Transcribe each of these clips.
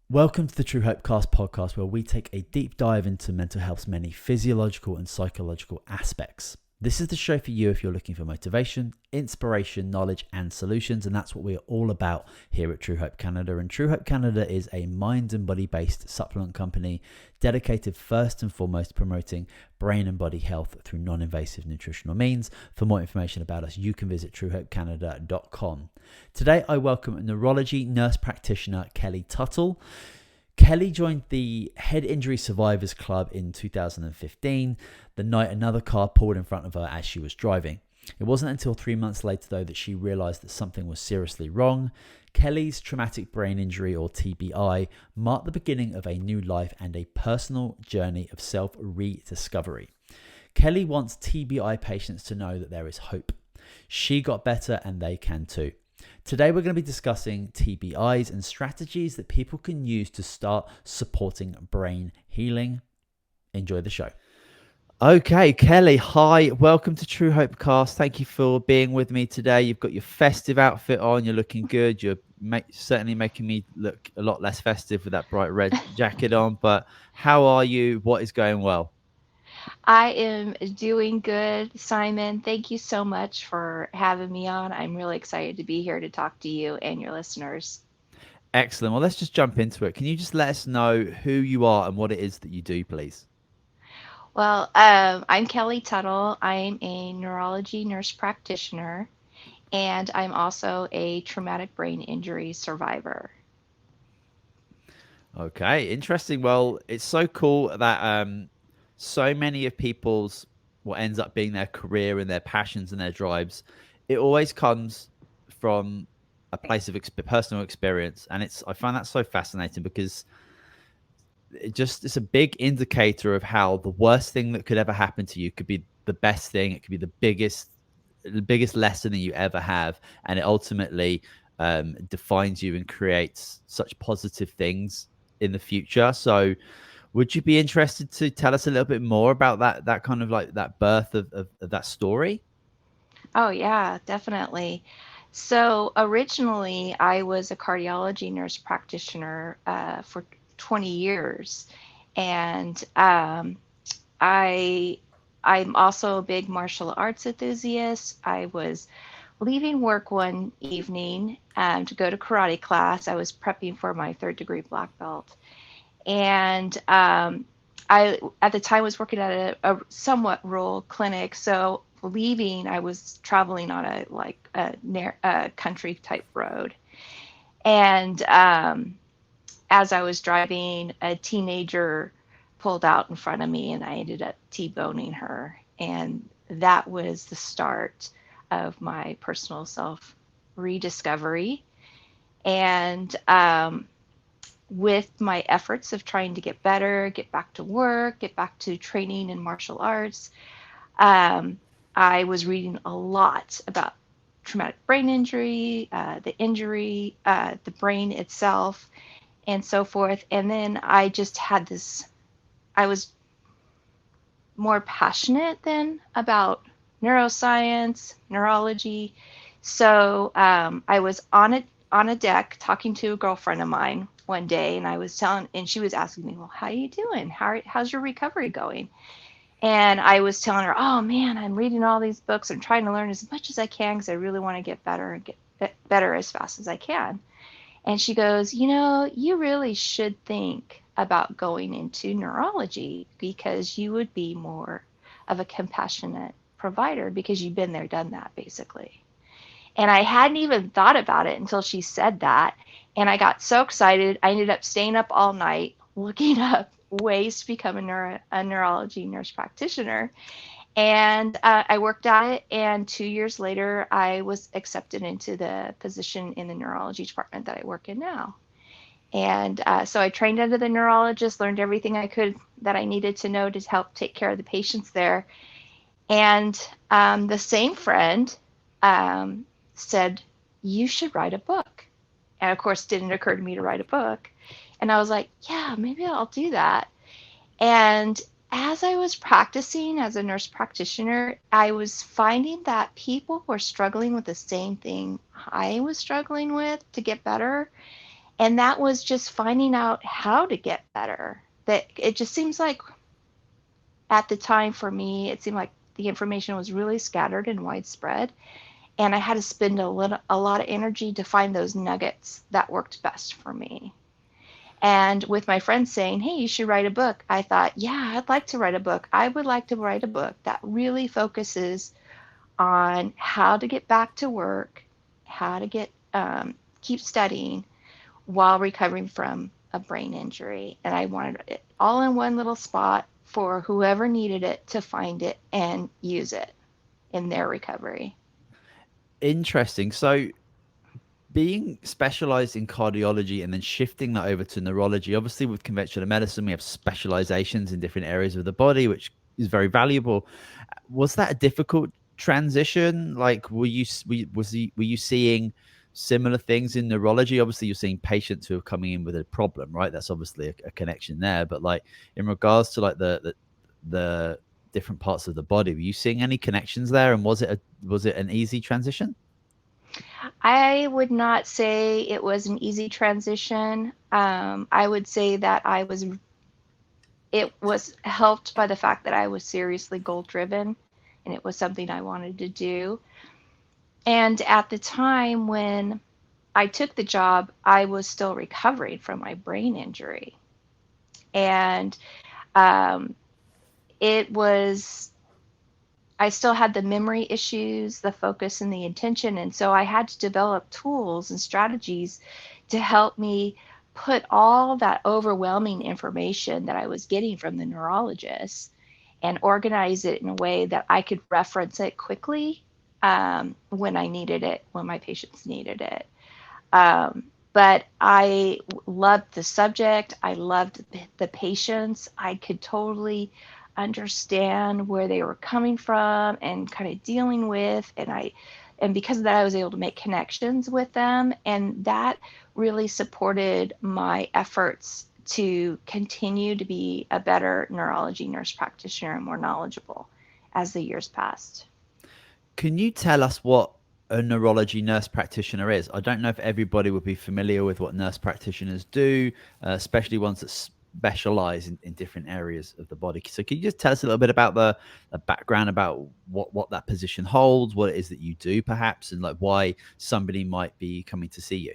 Welcome to the True Hope Cast podcast, where we take a deep dive into mental health's many physiological and psychological aspects. This is the show for you if you're looking for motivation, inspiration, knowledge, and solutions, and that's what we're all about here at True Hope Canada. And True Hope Canada is a mind and body based supplement company dedicated first and foremost to promoting brain and body health through non-invasive nutritional means. For more information about us, you can visit truehopecanada.com. Today, I welcome neurology nurse practitioner Kelly Tuttle. Kelly joined the Head Injury Survivors Club in 2015, the night another car pulled in front of her as she was driving. It wasn't until 3 months later, though, that she realized that something was seriously wrong. Kelly's traumatic brain injury, or TBI, marked the beginning of a new life and a personal journey of self-rediscovery. Kelly wants TBI patients to know that there is hope. She got better and they can too. Today, we're going to be discussing TBIs and strategies that people can use to start supporting brain healing. Enjoy the show. Okay, Kelly, hi. Welcome to True Hope Cast. Thank you for being with me today. You've got your festive outfit on. You're looking good. You're certainly making me look a lot less festive with that bright red jacket on. But how are you? What is going well? I am doing good, Simon. Thank you so much for having me on. I'm really excited to be here to talk to you and your listeners. Excellent. Well, let's just jump into it. Can you just let us know who you are and what it is that you do, please? Well, I'm Kelly Tuttle. I'm a neurology nurse practitioner, and I'm also a traumatic brain injury survivor. Okay, interesting. Well, it's so cool that so many of people's what ends up being their career and their passions and their drives, it always comes from a place of personal experience, and I find that so fascinating because it's a big indicator of how the worst thing that could ever happen to you could be the best thing. It could be the biggest lesson that you ever have, and it ultimately defines you and creates such positive things in the future. So would you be interested to tell us a little bit more about that kind of like that birth of that story? Oh, yeah, definitely. So originally, I was a cardiology nurse practitioner for 20 years, and I I'm also a big martial arts enthusiast. I was leaving work one evening to go to karate class. I was prepping for my third degree black belt, and I at the time was working at a somewhat rural clinic. So leaving, I was traveling on a country type road, and as I was driving, a teenager pulled out in front of me, and I ended up T-boning her, and that was the start of my personal self rediscovery. And with my efforts of trying to get better, get back to work, get back to training in martial arts, um, I was reading a lot about traumatic brain injury, the brain itself, and so forth. And then I just had this, I was more passionate then about neuroscience, neurology. So I was on a deck talking to a girlfriend of mine one day, and I was telling, and she was asking me, "Well, how are you doing? How's your recovery going?" And I was telling her, "Oh man, I'm reading all these books. I'm trying to learn as much as I can because I really want to get better and get better as fast as I can." And she goes, you really should think about going into neurology because you would be more of a compassionate provider because you've been there, done that, basically. And I hadn't even thought about it until she said that. And I got so excited. I ended up staying up all night looking up ways to become a neurology nurse practitioner. And I worked at it. And 2 years later, I was accepted into the position in the neurology department that I work in now. And so I trained under the neurologist, learned everything I could that I needed to know to help take care of the patients there. And the same friend um, said, "You should write a book." And of course, it didn't occur to me to write a book. And I was like, yeah, maybe I'll do that. And as I was practicing as a nurse practitioner, I was finding that people were struggling with the same thing I was struggling with to get better. And that was just finding out how to get better. That it just seems like at the time for me, it seemed like the information was really scattered and widespread. And I had to spend a lot of energy to find those nuggets that worked best for me. And with my friends saying, hey, you should write a book, I thought, yeah, I'd like to write a book. I would like to write a book that really focuses on how to get back to work, how to keep studying while recovering from a brain injury. And I wanted it all in one little spot for whoever needed it to find it and use it in their recovery. Interesting. So being specialized in cardiology and then shifting that over to neurology, obviously with conventional medicine, we have specializations in different areas of the body, which is very valuable. Was that a difficult transition? Like, were you seeing similar things in neurology? Obviously, you're seeing patients who are coming in with a problem, right? That's obviously a connection there. But like in regards to like the different parts of the body, were you seeing any connections there? And was it an easy transition? I would not say it was an easy transition. I would say that it was helped by the fact that I was seriously goal driven and it was something I wanted to do. And at the time when I took the job, I was still recovering from my brain injury. And um, it was, I still had the memory issues, the focus, and the intention. And so I had to develop tools and strategies to help me put all that overwhelming information that I was getting from the neurologist and organize it in a way that I could reference it quickly when I needed it, when my patients needed it. But I loved the subject. I loved the patients. I could totally understand where they were coming from and kind of dealing with. And because of that, I was able to make connections with them. And that really supported my efforts to continue to be a better neurology nurse practitioner and more knowledgeable as the years passed. Can you tell us what a neurology nurse practitioner is? I don't know if everybody would be familiar with what nurse practitioners do, especially ones that specialize in different areas of the body. So can you just tell us a little bit about the background about what that position holds, what it is that you do perhaps, and like why somebody might be coming to see you?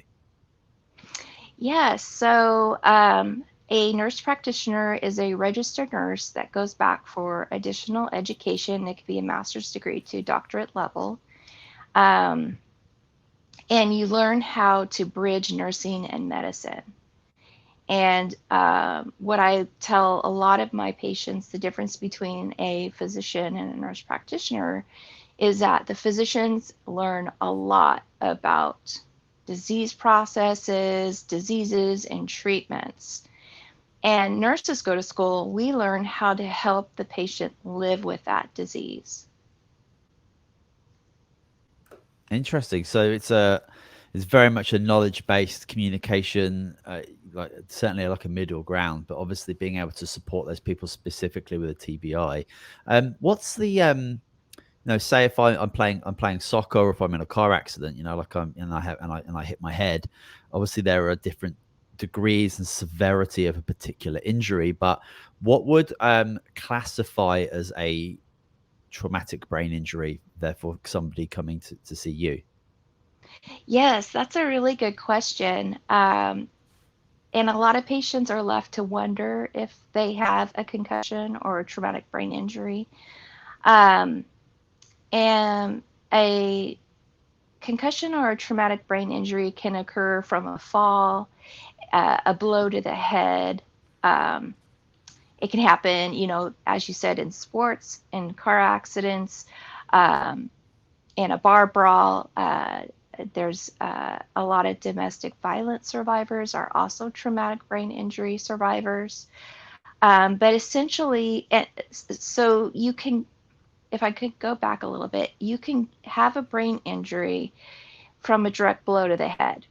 Yes. So, a nurse practitioner is a registered nurse that goes back for additional education. It could be a master's degree to doctorate level. Um, and you learn how to bridge nursing and medicine. And what I tell a lot of my patients, the difference between a physician and a nurse practitioner is that the physicians learn a lot about disease processes, diseases, and treatments. And nurses go to school, we learn how to help the patient live with that disease. Interesting. So it's very much a knowledge based communication, like certainly like a middle ground, but obviously being able to support those people specifically with a TBI. What's the say if I'm playing soccer, or if I'm in a car accident, like I hit my head. Obviously, there are different degrees and severity of a particular injury, but what would classify as a traumatic brain injury? Therefore, somebody coming to see you. Yes, that's a really good question. And a lot of patients are left to wonder if they have a concussion or a traumatic brain injury. Um, and a concussion or a traumatic brain injury can occur from a fall, a blow to the head. Um, it can happen, as you said, in sports, in car accidents, um, in a bar brawl. There's a lot of domestic violence survivors are also traumatic brain injury survivors. But essentially, so you can, if I could go back a little bit, you can have a brain injury from a direct blow to the head.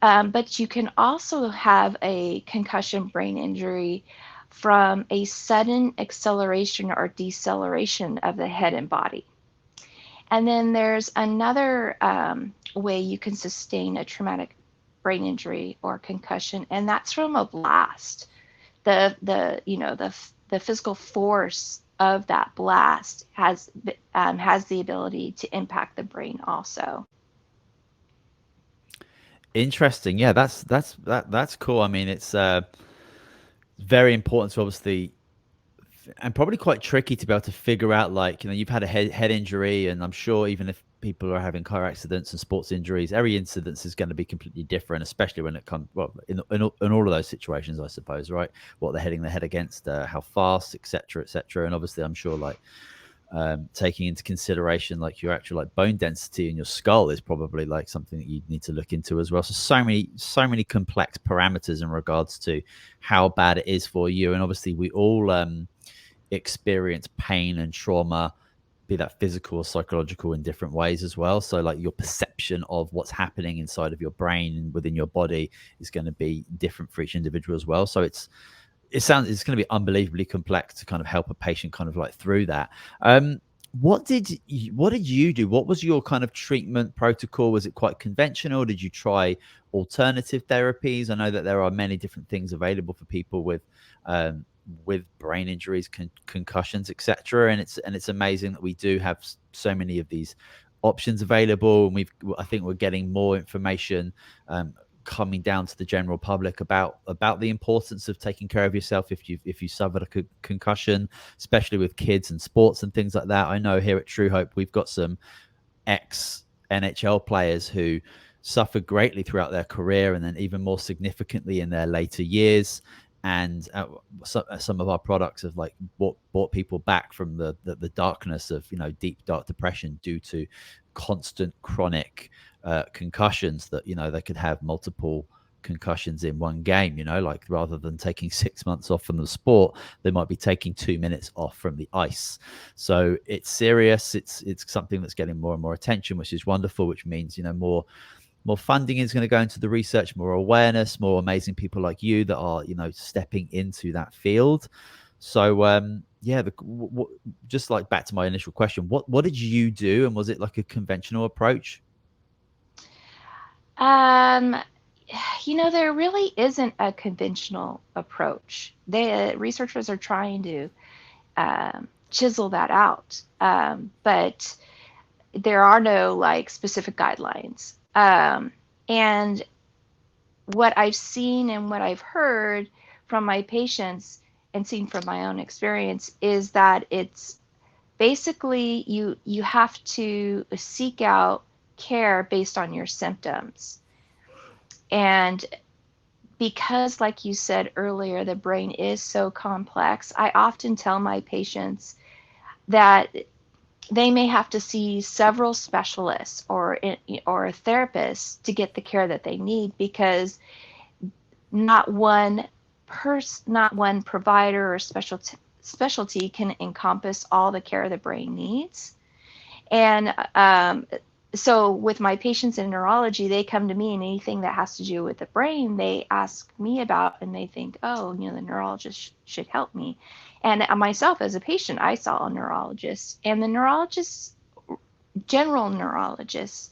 But you can also have a concussion brain injury from a sudden acceleration or deceleration of the head and body. And then there's another way you can sustain a traumatic brain injury or concussion, and that's from a blast. The physical force of that blast has the ability to impact the brain also. Interesting. Yeah, that's cool. I mean, it's very important to obviously, and probably quite tricky to be able to figure out, like, you've had a head injury, and I'm sure even if people are having car accidents and sports injuries, every incident is going to be completely different, especially when it comes, well, in all of those situations, I suppose, right? What they're hitting their head against, how fast, etc., etc. And obviously, I'm sure, like, taking into consideration like your actual like bone density in your skull is probably like something that you need to look into as well. So many complex parameters in regards to how bad it is for you. And obviously we all experience pain and trauma, be that physical or psychological, in different ways as well. So like your perception of what's happening inside of your brain and within your body is going to be different for each individual as well. So it's going to be unbelievably complex to kind of help a patient kind of like through that. What did you do? What was your kind of treatment protocol? Was it quite conventional? Did you try alternative therapies? I know that there are many different things available for people with brain injuries, concussions, etc. And it's amazing that we do have so many of these options available, and I think we're getting more information coming down to the general public about the importance of taking care of yourself if you suffered a concussion, especially with kids and sports and things like that. I know here at True Hope we've got some ex NHL players who suffered greatly throughout their career, and then even more significantly in their later years. And some of our products have like brought people back from the darkness of deep dark depression due to constant chronic concussions, that they could have multiple concussions in one game, like rather than taking 6 months off from the sport, they might be taking 2 minutes off from the ice. So it's serious. It's something that's getting more and more attention, which is wonderful, which means more funding is going to go into the research, more awareness, more amazing people like you that are stepping into that field. So yeah, just like back to my initial question, what did you do, and was it like a conventional approach? Um, there really isn't a conventional approach. The researchers are trying to chisel that out, but there are no like specific guidelines. And what I've seen and what I've heard from my patients and seen from my own experience is that it's basically you have to seek out care based on your symptoms. And because, like you said earlier, the brain is so complex, I often tell my patients that they may have to see several specialists or therapists to get the care that they need, because not one not one provider or specialty can encompass all the care the brain needs. And so with my patients in neurology, they come to me, and anything that has to do with the brain, they ask me about, and they think, oh, the neurologist should help me. And myself as a patient, I saw a neurologist, and the neurologists, general neurologists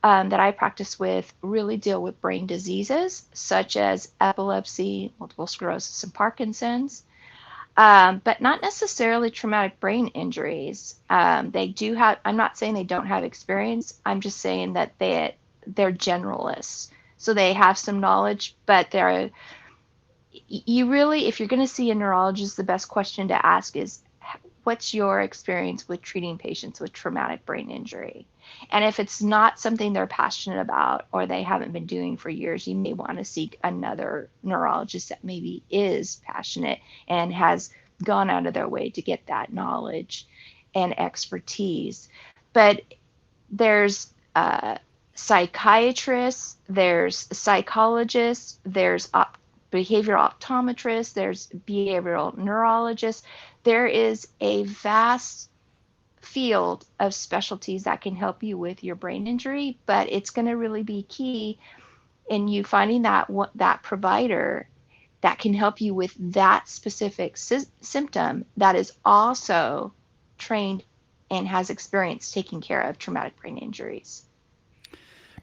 that I practice with, really deal with brain diseases such as epilepsy, multiple sclerosis, and Parkinson's. But not necessarily traumatic brain injuries. They do have, I'm not saying they don't have experience. I'm just saying that they're generalists. So they have some knowledge, but you really, if you're going to see a neurologist, the best question to ask is, what's your experience with treating patients with traumatic brain injury? And if it's not something they're passionate about or they haven't been doing for years, you may want to seek another neurologist that maybe is passionate and has gone out of their way to get that knowledge and expertise. But there's psychiatrists, there's psychologists, there's behavioral optometrists, there's behavioral neurologists. There is a vast field of specialties that can help you with your brain injury, but it's going to really be key in you finding that provider that can help you with that specific symptom that is also trained and has experience taking care of traumatic brain injuries.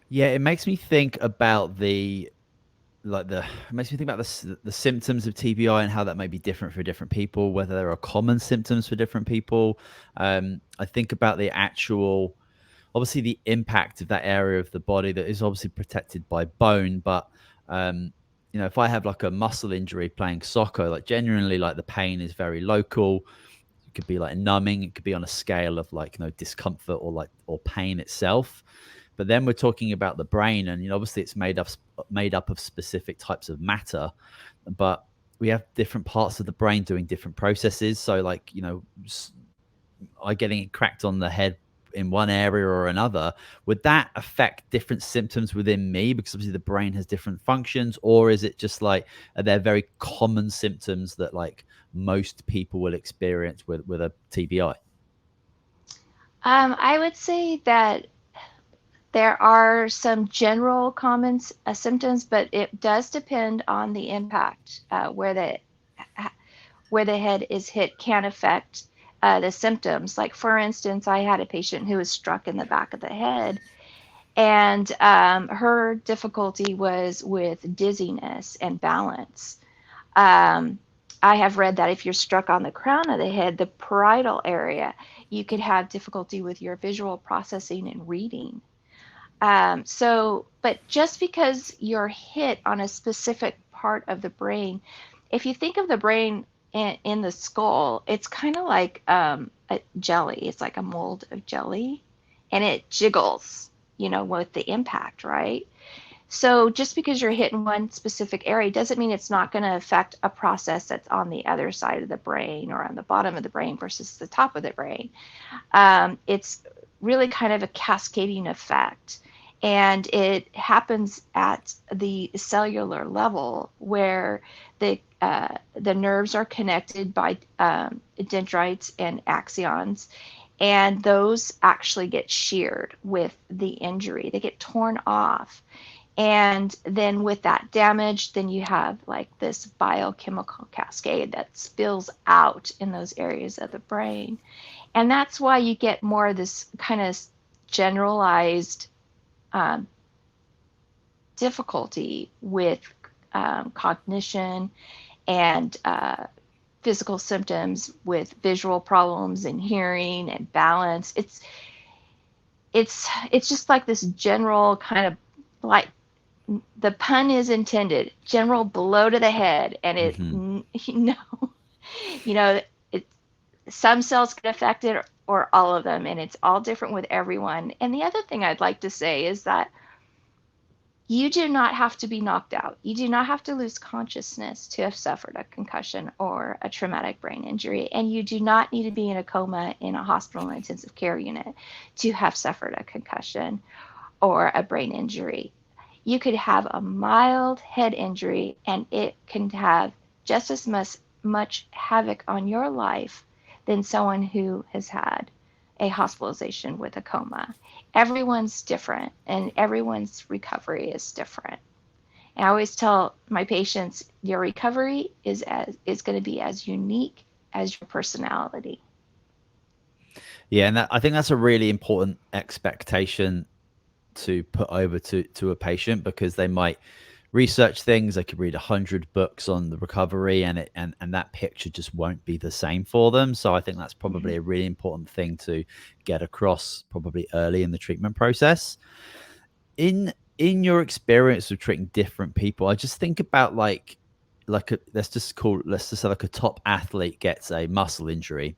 Yeah, it makes me think about it makes me think about the symptoms of TBI and how that may be different for different people, whether there are common symptoms for different people. I think about the actual, obviously, the impact of that area of the body that is obviously protected by bone, but um, if I have like a muscle injury playing soccer, like genuinely, like the pain is very local. It could be like numbing. It could be on a scale of like discomfort or pain itself. But then we're talking about the brain, and obviously it's made up of specific types of matter, but we have different parts of the brain doing different processes. So like I getting cracked on the head in one area or another, would that affect different symptoms within me because obviously the brain has different functions? Or is it just like, are there very common symptoms that like most people will experience with a TBI? I would say that there are some general common symptoms, but it does depend on the impact. Where the head is hit can affect the symptoms. Like, for instance, I had a patient who was struck in the back of the head, and her difficulty was with dizziness and balance. Um, I have read that if you're struck on the crown of the head, the parietal area, you could have difficulty with your visual processing and reading. But just because you're hit on a specific part of the brain, if you think of the brain in the skull, it's kind of like a jelly. It's like a mold of jelly, and it jiggles, with the impact, right? So just because you're hit in one specific area doesn't mean it's not going to affect a process that's on the other side of the brain or on the bottom of the brain versus the top of the brain. It's really kind of a cascading effect. And it happens at the cellular level where the nerves are connected by dendrites and axons, and those actually get sheared with the injury. They get torn off. And then with that damage, then you have like this biochemical cascade that spills out in those areas of the brain. And that's why you get more of this kind of generalized um, difficulty with cognition and physical symptoms with visual problems and hearing and balance. It's just like this general kind of, like, the pun is intended, general blow to the head, and Hmm. you know it, some cells get affected or all of them, and it's all different with everyone. And the other thing I'd like to say is that you do not have to be knocked out. You do not have to lose consciousness to have suffered a concussion or a traumatic brain injury. And you do not need to be in a coma in a hospital intensive care unit to have suffered a concussion or a brain injury. You could have a mild head injury and it can have just as much havoc on your life than someone who has had a hospitalization with a coma. Everyone's different and everyone's recovery is different. And I always tell my patients, your recovery is going to be as unique as your personality. Yeah, and I think that's a really important expectation to put over to a patient, because they might research things, they could read 100 books on the recovery, and that picture just won't be the same for them. So I think that's Mm-hmm. probably a really important thing to get across probably early in the treatment process. In your experience of treating different people, I just think about let's just say like a top athlete gets a muscle injury.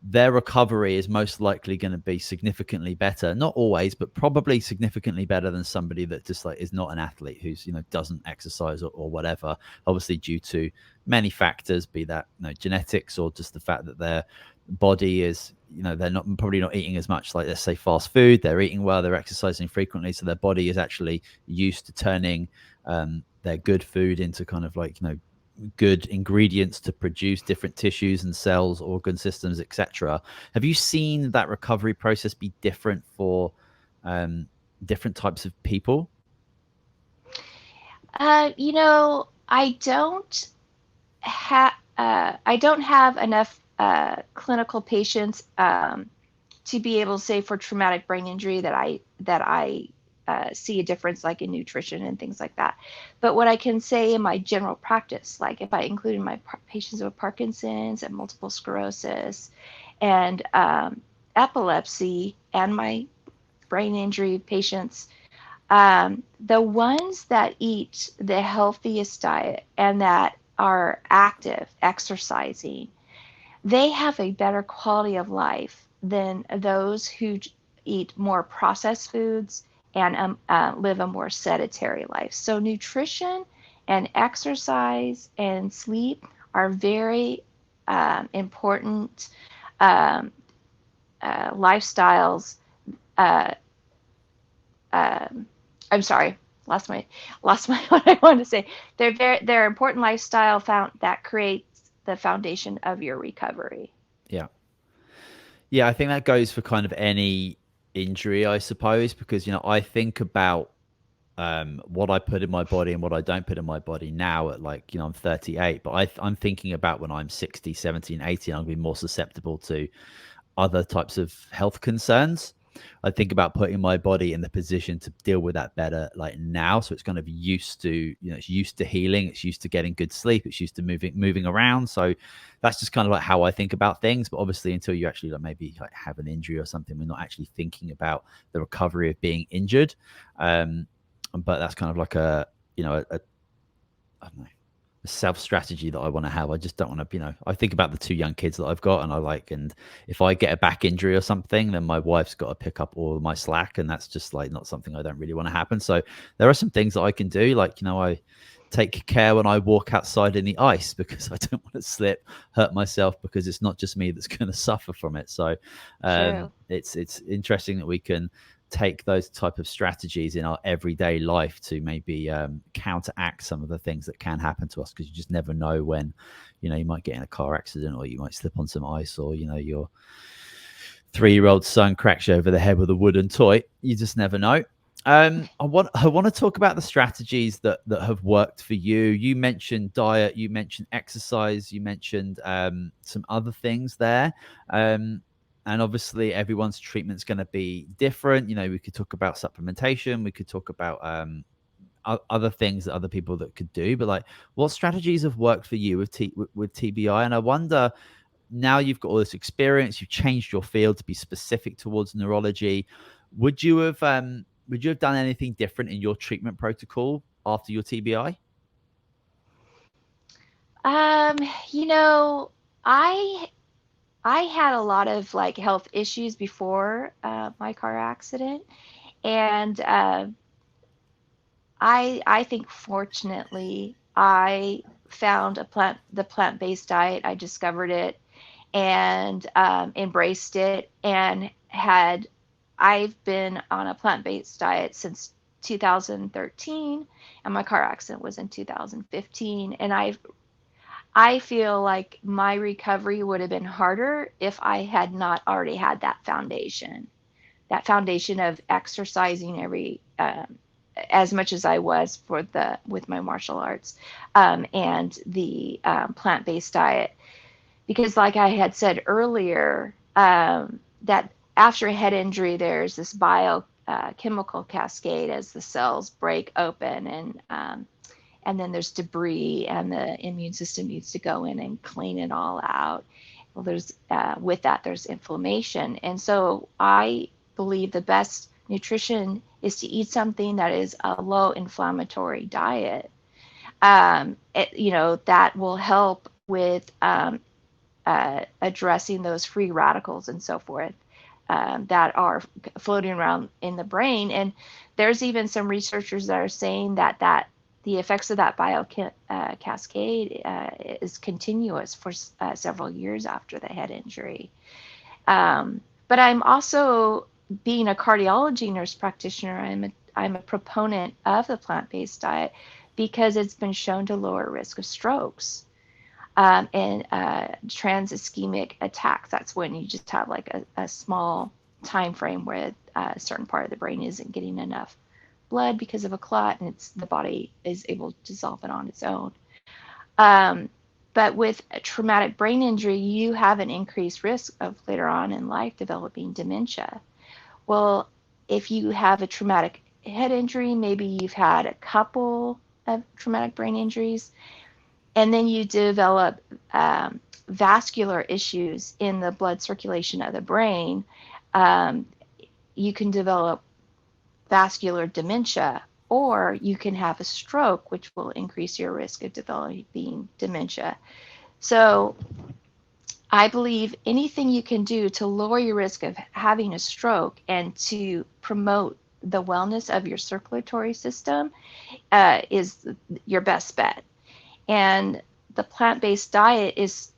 Their recovery is most likely going to be significantly better, not always, but probably significantly better than somebody that just like is not an athlete, who's doesn't exercise or whatever, obviously due to many factors, be that genetics, or just the fact that their body is, they're not probably not eating as much, like let's say fast food. They're eating well, they're exercising frequently, so their body is actually used to turning their good food into kind of like good ingredients to produce different tissues and cells, organ systems, etc. Have you seen that recovery process be different for different types of people? I don't have enough clinical patients to be able to say for traumatic brain injury that I see a difference like in nutrition and things like that. But what I can say in my general practice, like if I included my patients with Parkinson's and multiple sclerosis and epilepsy and my brain injury patients, the ones that eat the healthiest diet and that are active, exercising, they have a better quality of life than those who eat more processed foods and live a more sedentary life. So, nutrition and exercise and sleep are very important um, lifestyles. Uh, I'm sorry, lost my what I wanted to say. They're important lifestyle found that creates the foundation of your recovery. Yeah. Yeah, I think that goes for kind of any injury, I suppose, because I think about what I put in my body and what I don't put in my body now at like, I'm 38, but I'm thinking about when I'm 60, 70, and 80, I'll be more susceptible to other types of health concerns. I think about putting my body in the position to deal with that better like now. So it's kind of used to, it's used to healing, it's used to getting good sleep, it's used to moving around. So that's just kind of like how I think about things. But obviously until you actually like maybe like have an injury or something, we're not actually thinking about the recovery of being injured. But that's kind of like I don't know, self strategy that I want to have. I just don't want to, I think about the two young kids that I've got and if I get a back injury or something, then my wife's got to pick up all of my slack. And that's just like not something I don't really want to happen. So there are some things that I can do. Like, I take care when I walk outside in the ice because I don't want to slip, hurt myself, because it's not just me that's going to suffer from it. So True. it's interesting that we can take those type of strategies in our everyday life to maybe counteract some of the things that can happen to us, because you just never know when you might get in a car accident, or you might slip on some ice, or your 3-year-old son cracks you over the head with a wooden toy. You just never know. I want to talk about the strategies that have worked for you. You mentioned diet, you mentioned exercise, you mentioned some other things there. And obviously everyone's treatment's going to be different. We could talk about supplementation, we could talk about other things that other people that could do, but like, what strategies have worked for you with TBI? And I wonder, now you've got all this experience, you've changed your field to be specific towards neurology. Would you have done anything different in your treatment protocol after your TBI? Um, you know, I I had a lot of like health issues before my car accident, and I think fortunately I found the plant-based diet. I discovered it and embraced it, and I've been on a plant-based diet since 2013, and my car accident was in 2015, and I feel like my recovery would have been harder if I had not already had that foundation of exercising every as much as I was with my martial arts, and the plant-based diet. Because like I had said earlier, that after a head injury, there's this biochemical cascade as the cells break open, and then there's debris, and the immune system needs to go in and clean it all out. Well, with that there's inflammation, and so I believe the best nutrition is to eat something that is a low inflammatory diet. That will help with addressing those free radicals and so forth, that are floating around in the brain. And there's even some researchers that are saying that the effects of that cascade is continuous for several years after the head injury. But I'm also, being a cardiology nurse practitioner, I'm a proponent of the plant-based diet because it's been shown to lower risk of strokes, and trans ischemic attacks. That's when you just have like a small time frame where a certain part of the brain isn't getting enough blood because of a clot, and the body is able to dissolve it on its own. But with a traumatic brain injury, you have an increased risk of later on in life developing dementia. Well, if you have a traumatic head injury, maybe you've had a couple of traumatic brain injuries, and then you develop vascular issues in the blood circulation of the brain, um, you can develop vascular dementia, or you can have a stroke, which will increase your risk of developing dementia. So I believe anything you can do to lower your risk of having a stroke and to promote the wellness of your circulatory system is your best bet. And the plant-based diet is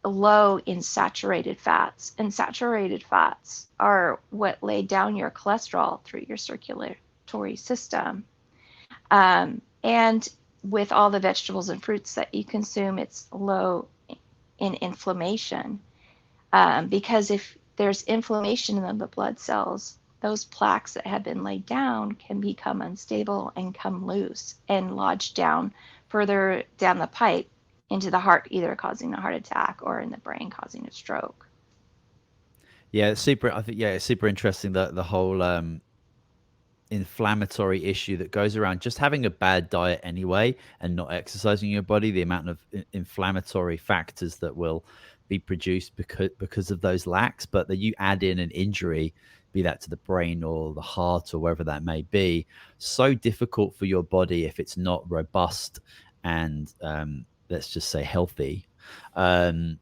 low in saturated fats, and saturated fats are what lay down your cholesterol through your circulatory system. And with all the vegetables and fruits that you consume, it's low in inflammation, because if there's inflammation in the blood cells, those plaques that have been laid down can become unstable and come loose and lodge down further down the pipe into the heart, either causing a heart attack or in the brain causing a stroke. Yeah, it's super. I think it's super interesting that the whole inflammatory issue that goes around just having a bad diet anyway and not exercising your body, the amount of inflammatory factors that will be produced because of those lacks, but that you add in an injury, be that to the brain or the heart or wherever that may be, so difficult for your body if it's not robust and let's just say healthy. um,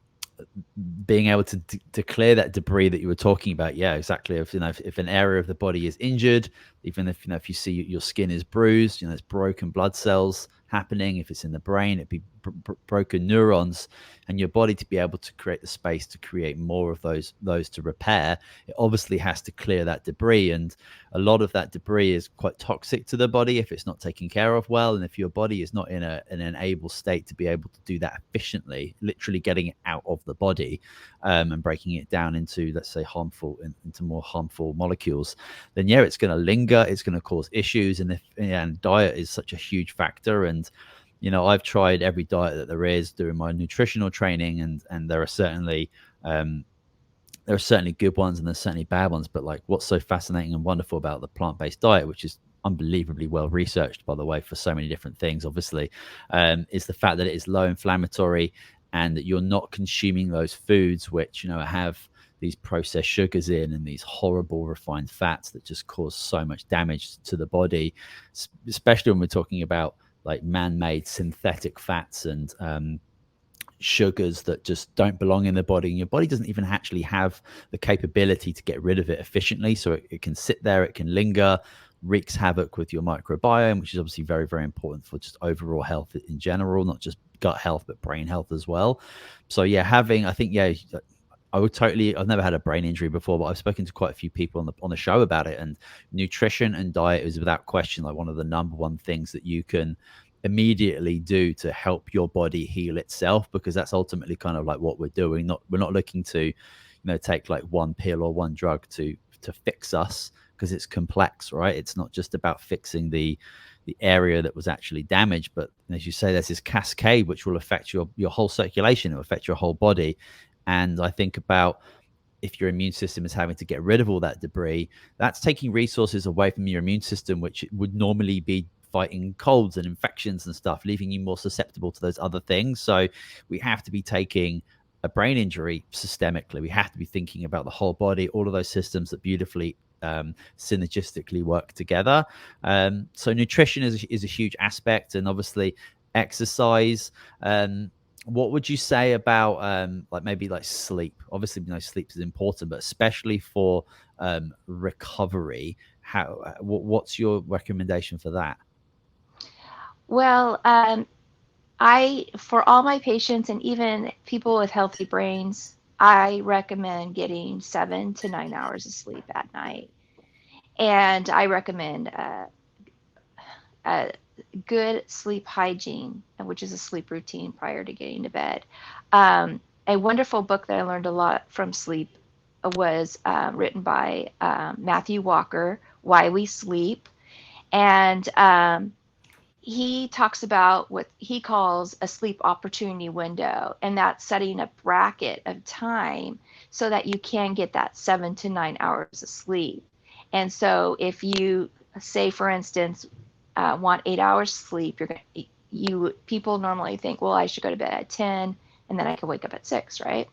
Being able to clear that debris that you were talking about, yeah, exactly. If an area of the body is injured, even if you see your skin is bruised, it's broken blood cells happening. If it's in the brain, it'd be broken neurons, and your body to be able to create the space to create more of those to repair, it obviously has to clear that debris. And a lot of that debris is quite toxic to the body if it's not taken care of well, and if your body is not in an able state to be able to do that efficiently, literally getting it out of the body, and breaking it down into, let's say, into more harmful molecules, then yeah, it's going to linger, it's going to cause issues. And diet is such a huge factor. And I've tried every diet that there is during my nutritional training, and um, there are certainly good ones and there's certainly bad ones. But like, what's so fascinating and wonderful about the plant-based diet, which is unbelievably well researched, by the way, for so many different things, obviously, is the fact that it is low inflammatory, and that you're not consuming those foods which have these processed sugars in and these horrible refined fats that just cause so much damage to the body, especially when we're talking about like man-made synthetic fats and sugars that just don't belong in the body, and your body doesn't even actually have the capability to get rid of it efficiently. So it can sit there, it can linger, wreaks havoc with your microbiome, which is obviously very, very important for just overall health in general, not just gut health but brain health as well. So yeah, I've never had a brain injury before, but I've spoken to quite a few people on the show about it, and nutrition and diet is without question like one of the number one things that you can immediately do to help your body heal itself, because that's ultimately kind of like what we're doing. We're not looking to take like one pill or one drug to fix us, because it's complex, right? It's not just about fixing the area that was actually damaged, but as you say, there's this cascade which will affect your whole circulation, it will affect your whole body. And I think about, if your immune system is having to get rid of all that debris, that's taking resources away from your immune system, which would normally be fighting colds and infections and stuff, leaving you more susceptible to those other things. So we have to be taking a brain injury systemically. We have to be thinking about the whole body, all of those systems that beautifully synergistically work together. So nutrition is a huge aspect, and obviously exercise. What would you say about like maybe like sleep? Obviously, sleep is important, but especially for recovery, what's your recommendation for that? Well, for all my patients and even people with healthy brains, I recommend getting 7 to 9 hours of sleep at night. And I recommend a good sleep hygiene, which is a sleep routine prior to getting to bed. A wonderful book that I learned a lot from sleep was written by Matthew Walker, Why We Sleep. And he talks about what he calls a sleep opportunity window, and that's setting a bracket of time so that you can get that 7 to 9 hours of sleep. And so if you say for instance, want 8 hours sleep, people normally think, well, I should go to bed at 10 and then I can wake up at 6, right?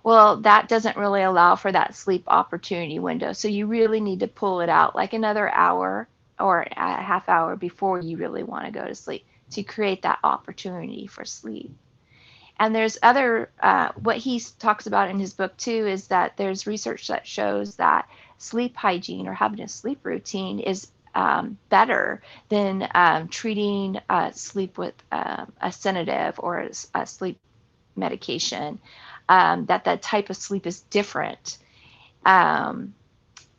Well, that doesn't really allow for that sleep opportunity window. So you really need to pull it out like another hour or a half hour before you really want to go to sleep to create that opportunity for sleep. And there's other, what he talks about in his book too, is that there's research that shows that sleep hygiene or having a sleep routine is better than treating sleep with a sedative or a sleep medication, that type of sleep is different. Um,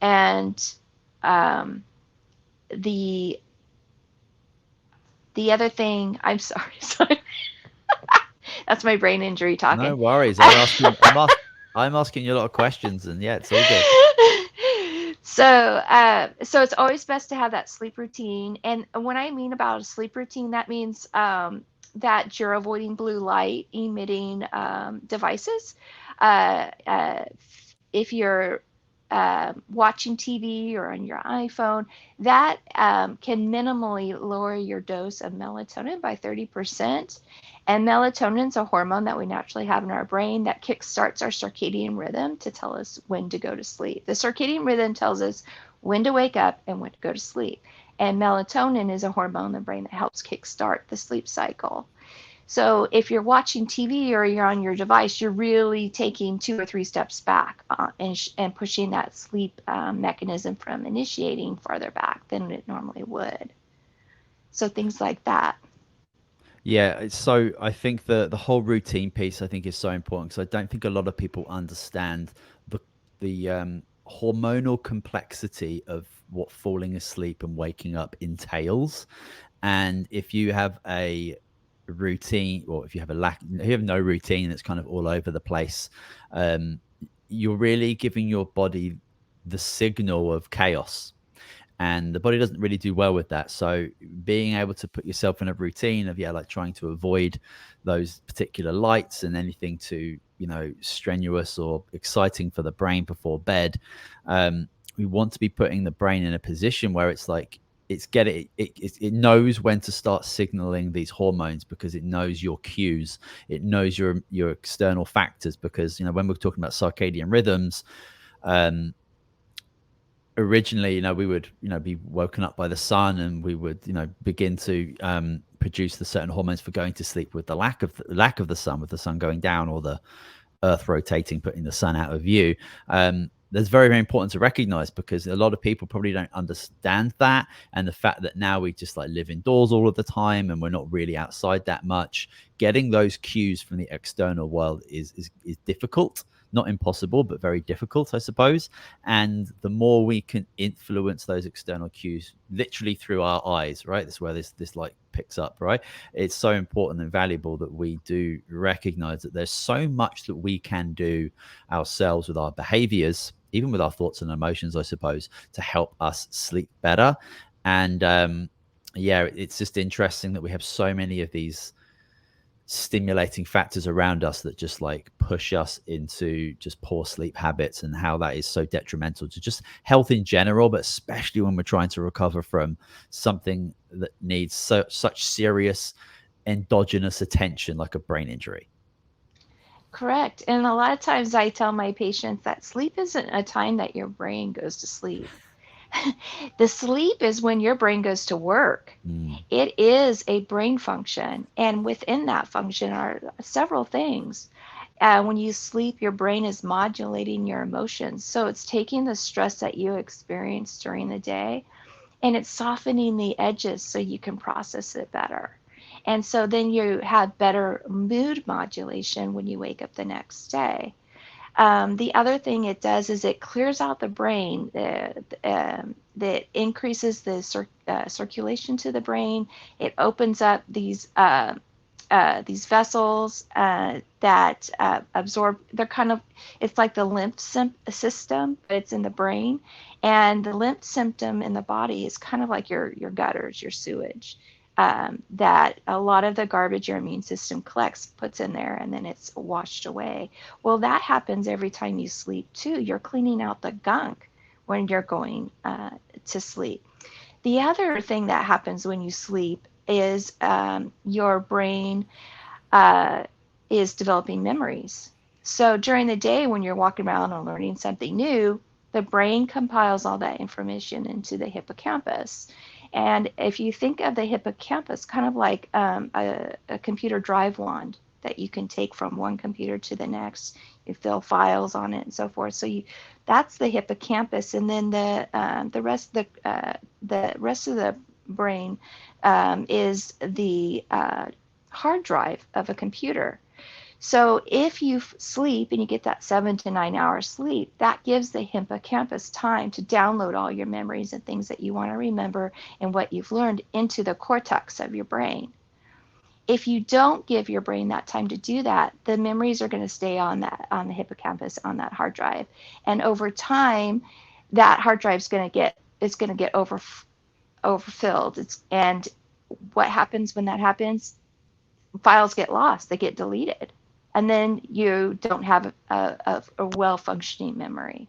and um, the the other thing, I'm sorry, sorry. That's my brain injury No talking. worries. I'm asking you a lot of questions, and yeah, it's all good. So it's always best to have that sleep routine. And when I mean about a sleep routine, that means that you're avoiding blue light emitting devices. If you're watching TV or on your iPhone, that can minimally lower your dose of melatonin by 30%. And melatonin is a hormone that we naturally have in our brain that kickstarts our circadian rhythm to tell us when to go to sleep. The circadian rhythm tells us when to wake up and when to go to sleep. And melatonin is a hormone in the brain that helps kickstart the sleep cycle. So if you're watching TV or you're on your device, you're really taking 2 or 3 steps back and pushing that sleep mechanism from initiating farther back than it normally would. So things like that. Yeah, so I think the whole routine piece I think is so important because I don't think a lot of people understand the hormonal complexity of what falling asleep and waking up entails. And if you have a routine, or if you have if you have no routine that's kind of all over the place, um, you're really giving your body the signal of chaos, and the body doesn't really do well with that. So being able to put yourself in a routine of, yeah, like trying to avoid those particular lights and anything too, strenuous or exciting for the brain before bed. We want to be putting the brain in a position where it's like it knows when to start signaling these hormones, because it knows your cues, it knows your external factors, because when we're talking about circadian rhythms, um originally, we would, be woken up by the sun, and we would, begin to produce the certain hormones for going to sleep with the lack of the sun, with the sun going down, or the earth rotating, putting the sun out of view. That's very, very important to recognize, because a lot of people probably don't understand that. And the fact that now we just like live indoors all of the time and we're not really outside that much, getting those cues from the external world is difficult. Not impossible, but very difficult, I suppose. And the more we can influence those external cues literally through our eyes, right? That's where this light picks up, right? It's so important and valuable that we do recognize that there's so much that we can do ourselves with our behaviors, even with our thoughts and emotions, I suppose, to help us sleep better. And yeah, it's just interesting that we have so many of these stimulating factors around us that just like push us into just poor sleep habits, and how that is so detrimental to just health in general, but especially when we're trying to recover from something that needs such serious endogenous attention, like a brain injury. Correct. And a lot of times I tell my patients that sleep isn't a time that your brain goes to sleep. The sleep is when your brain goes to work. Mm. It is a brain function. And within that function are several things. When you sleep, your brain is modulating your emotions. So it's taking the stress that you experience during the day and it's softening the edges so you can process it better. And so then you have better mood modulation when you wake up the next day. The other thing it does is it clears out the brain, that increases the circulation to the brain. It opens up these vessels that absorb. They're kind of, it's like the lymph system, but it's in the brain. And the lymph system in the body is kind of like your gutters, your sewage. That a lot of the garbage your immune system collects, puts in there, and then it's washed away. Well, that happens every time you sleep too. You're cleaning out the gunk when you're going to sleep. The other thing that happens when you sleep is your brain uh, is developing memories. So during the day, when you're walking around and learning something new, the brain compiles all that information into the hippocampus. And if you think of the hippocampus kind of like a computer drive wand that you can take from one computer to the next, you fill files on it and so forth. So that's the hippocampus, and then the rest of the brain is the hard drive of a computer. So if you sleep and you get that 7 to 9 hours sleep, that gives the hippocampus time to download all your memories and things that you want to remember and what you've learned into the cortex of your brain. If you don't give your brain that time to do that, the memories are going to stay on the hippocampus, on that hard drive. And over time, that hard drive is going to get overfilled. And what happens when that happens? Files get lost, they get deleted, and then you don't have a well-functioning memory.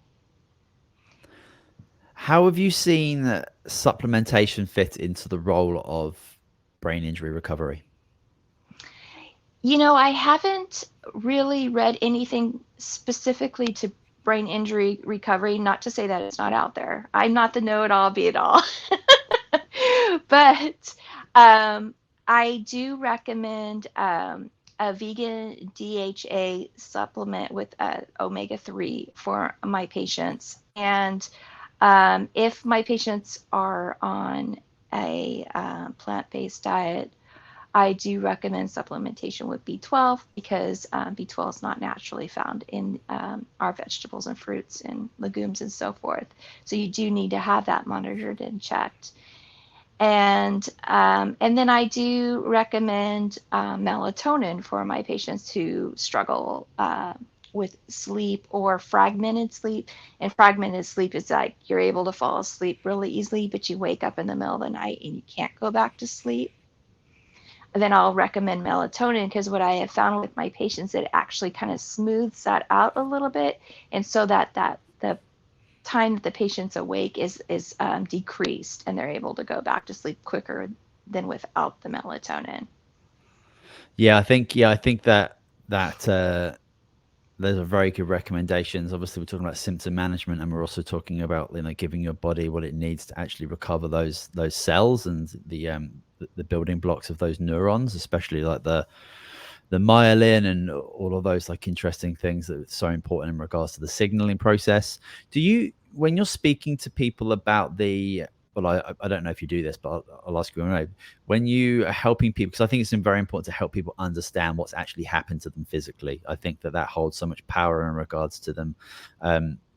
How have you seen supplementation fit into the role of brain injury recovery? I haven't really read anything specifically to brain injury recovery, not to say that it's not out there. I'm not the know-it-all, be-it-all. But I do recommend a vegan DHA supplement with omega-3 for my patients. And if my patients are on a plant-based diet, I do recommend supplementation with B12 because B12 is not naturally found in our vegetables and fruits and legumes and so forth. So you do need to have that monitored and checked. And then I do recommend melatonin for my patients who struggle with sleep or fragmented sleep. And fragmented sleep is like you're able to fall asleep really easily, but you wake up in the middle of the night and you can't go back to sleep. And then I'll recommend melatonin because what I have found with my patients, it actually kind of smooths that out a little bit, and so that the time that the patient's awake is decreased, and they're able to go back to sleep quicker than without the melatonin. I think that those are very good recommendations. Obviously, we're talking about symptom management, and we're also talking about giving your body what it needs to actually recover those cells and the building blocks of those neurons, especially like the myelin and all of those interesting things that are so important in regards to the signaling process. Do you, when you're speaking to people about I don't know if you do this, but I'll ask you anyway. When you are helping people, because I think it's very important to help people understand what's actually happened to them physically. I think that holds so much power in regards to them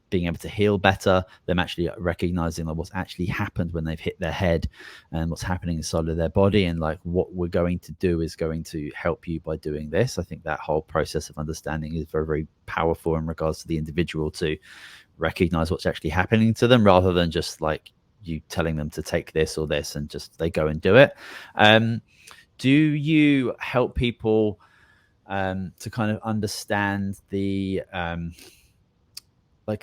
being able to heal better, them actually recognizing what's actually happened when they've hit their head and what's happening inside of their body. And what we're going to do is going to help you by doing this. I think that whole process of understanding is very, very powerful in regards to the individual to recognize what's actually happening to them, rather than just you telling them to take this or this and just they go and do it. Do you help people to kind of understand the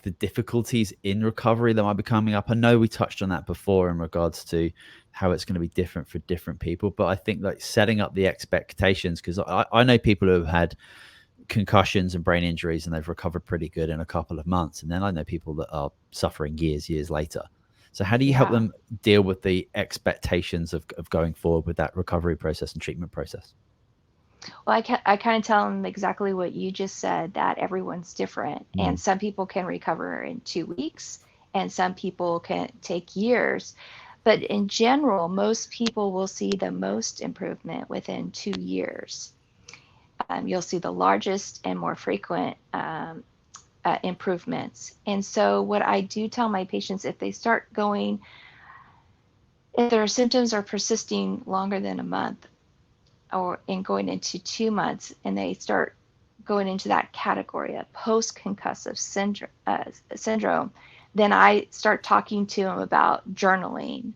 the difficulties in recovery that might be coming up? I know we touched on that before in regards to how it's going to be different for different people, but I think setting up the expectations, because I know people who have had concussions and brain injuries and they've recovered pretty good in a couple of months, and then I know people that are suffering years later. So how do you help them deal with the expectations of going forward with that recovery process and treatment process? Well, I kind of tell them exactly what you just said, that everyone's different. And some people can recover in 2 weeks, and some people can take years. But in general, most people will see the most improvement within 2 years. You'll see the largest and more frequent improvements. And so what I do tell my patients, if their symptoms are persisting longer than a month, or in going into 2 months, and they start going into that category of post-concussive syndrome, then I start talking to them about journaling.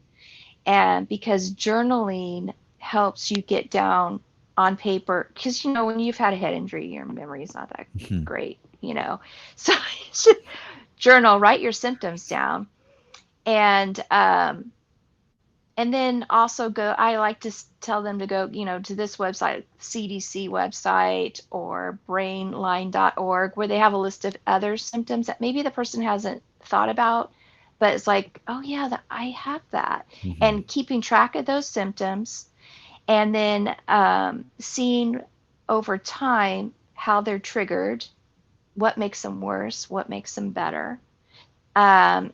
And because journaling helps you get down on paper, because when you've had a head injury, your memory is not that great, so you should journal, write your symptoms down, and And then also I like to tell them to go, to this website, CDC website or brainline.org, where they have a list of other symptoms that maybe the person hasn't thought about, but it's like, oh yeah, I have that. Hmm. And keeping track of those symptoms, and then seeing over time how they're triggered, what makes them worse, what makes them better. And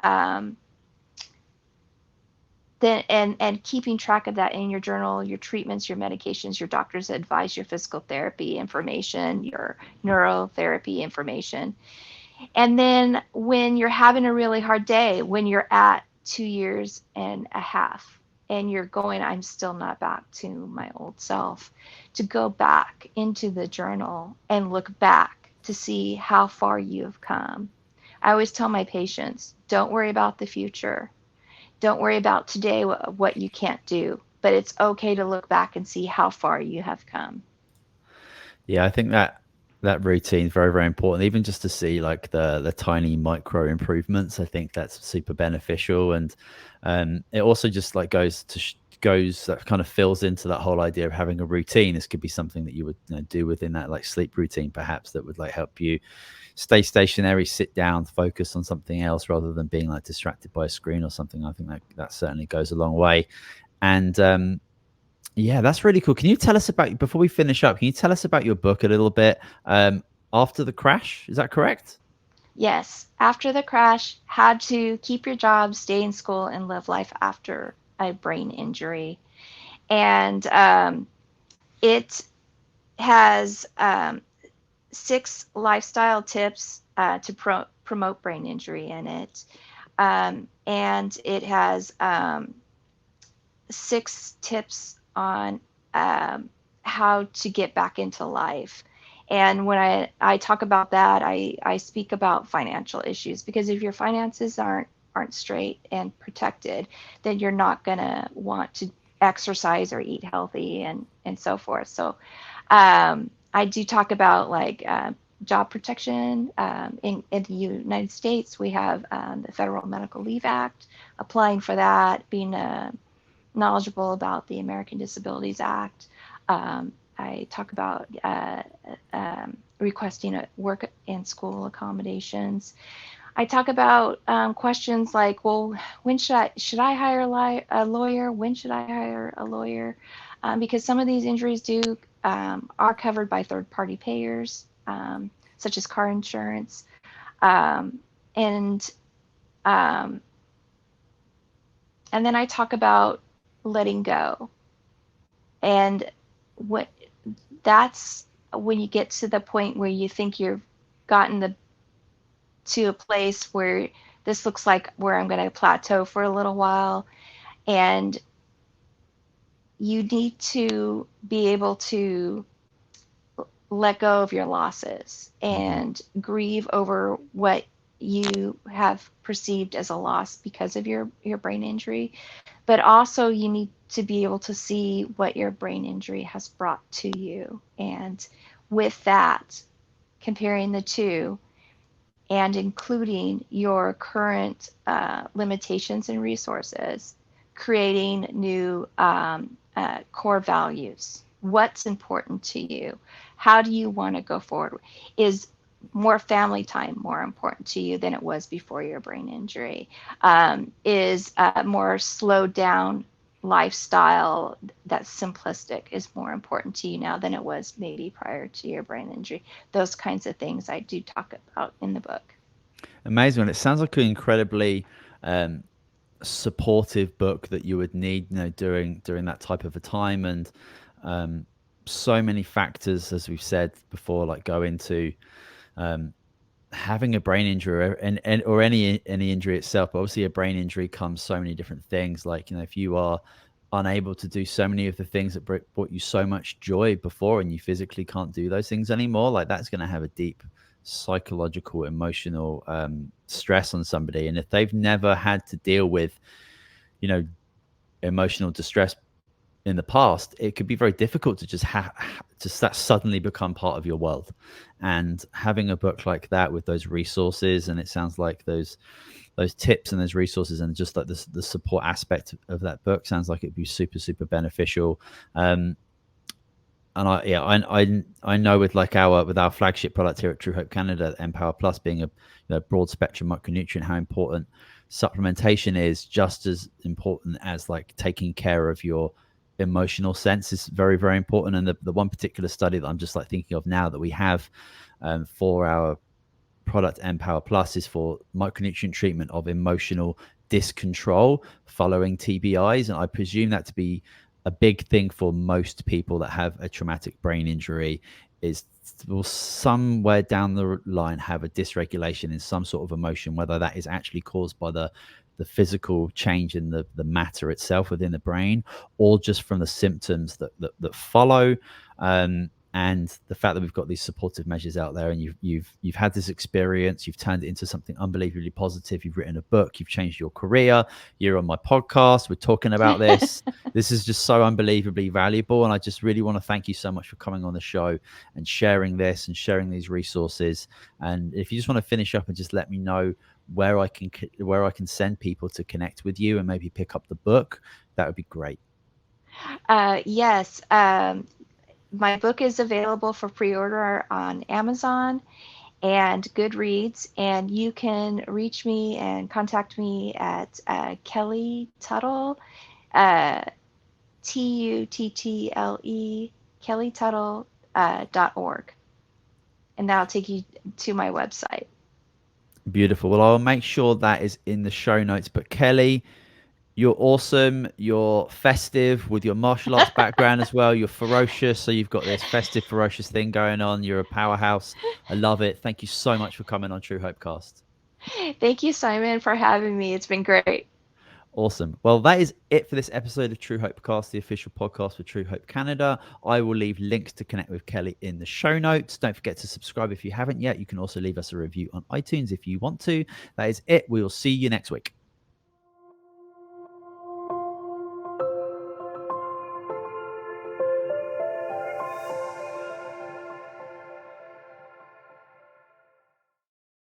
um, then and keeping track of that in your journal, your treatments, your medications, your doctor's advice, your physical therapy information, your neurotherapy information. And then when you're having a really hard day, when you're at 2 years and a half and you're going, I'm still not back to my old self, to go back into the journal and look back to see how far you have come. I always tell my patients, don't worry about the future. Don't worry about today, what you can't do, but it's okay to look back and see how far you have come. Yeah, I think that routine is very, very important. Even just to see like the tiny micro improvements, I think that's super beneficial. And it also just like goes that kind of fills into that whole idea of having a routine. This could be something that you would do within that like sleep routine, perhaps, that would like help you stay stationary, sit down, focus on something else rather than being like distracted by a screen or something. I think that certainly goes a long way. And yeah, that's really cool. Can you tell us about, before we finish up, can you tell us about your book a little bit? After the crash, is that correct? Yes, after the crash, how to keep your job, stay in school, and live life after a brain injury. And it has 6 lifestyle tips to promote brain injury in it. And it has 6 tips on how to get back into life. And when I talk about that, I speak about financial issues, because if your finances aren't straight and protected, then you're not going to want to exercise or eat healthy and so forth. So I do talk about like job protection. In the United States, we have the Federal Medical Leave Act, applying for that, being knowledgeable about the American Disabilities Act. I talk about requesting work and school accommodations. I talk about questions like, well, when should I hire a lawyer? When should I hire a lawyer? Because some of these injuries are covered by third-party payers, such as car insurance, um, and um, and then I talk about letting go, and what that's when you get to the point where you think you've gotten to a place where this looks like where I'm going to plateau for a little while, and you need to be able to let go of your losses Hmm. and grieve over what you have perceived as a loss because of your brain injury. But also you need to be able to see what your brain injury has brought to you, and with that, comparing the two and including your current limitations and resources, creating new core values. What's important to you? How do you want to go forward? Is more family time more important to you than it was before your brain injury? Is more slowed down lifestyle that's simplistic is more important to you now than it was maybe prior to your brain injury? Those kinds of things I do talk about in the book. Amazing. And it sounds like an incredibly um, supportive book that you would need, during that type of a time. And um, so many factors, as we've said before, like go into um, having a brain injury, or any injury itself. But obviously, a brain injury comes so many different things. Like, if you are unable to do so many of the things that brought you so much joy before, and you physically can't do those things anymore, like that's going to have a deep psychological, emotional stress on somebody. And if they've never had to deal with, you know, emotional distress in the past, it could be very difficult to just that suddenly become part of your world. And having a book like that with those resources, and it sounds like those those tips and those resources, and just like the support aspect of that book sounds like it'd be super, super beneficial. And I know with our flagship product here at True Hope Canada, Empower Plus, being a broad spectrum micronutrient, how important supplementation is, just as important as like taking care of your emotional sense is very, very important. And the one particular study that I'm just like thinking of now that we have for our product Empower Plus is for micronutrient treatment of emotional discontrol following TBIs, and I presume that to be a big thing for most people that have a traumatic brain injury, is will somewhere down the line have a dysregulation in some sort of emotion, whether that is actually caused by the physical change in the matter itself within the brain, or just from the symptoms that follow. And the fact that we've got these supportive measures out there, and you've had this experience, you've turned it into something unbelievably positive. You've written a book, you've changed your career. You're on my podcast. We're talking about this. This is just so unbelievably valuable, and I just really want to thank you so much for coming on the show and sharing this and sharing these resources. And if you just want to finish up and just let me know where I can send people to connect with you and maybe pick up the book, that would be great. Yes. My book is available for pre-order on Amazon and Goodreads, and you can reach me and contact me at Kelly Tuttle, Tuttle, kellytuttle.org, and that'll take you to my website. Beautiful. Well, I'll make sure that is in the show notes. But Kelly, you're awesome. You're festive with your martial arts background as well. You're ferocious. So you've got this festive, ferocious thing going on. You're a powerhouse. I love it. Thank you so much for coming on True Hope Cast. Thank you, Simon, for having me. It's been great. Awesome. Well, that is it for this episode of True Hope Cast, the official podcast for True Hope Canada. I will leave links to connect with Kelly in the show notes. Don't forget to subscribe if you haven't yet. You can also leave us a review on iTunes if you want to. That is it. We will see you next week.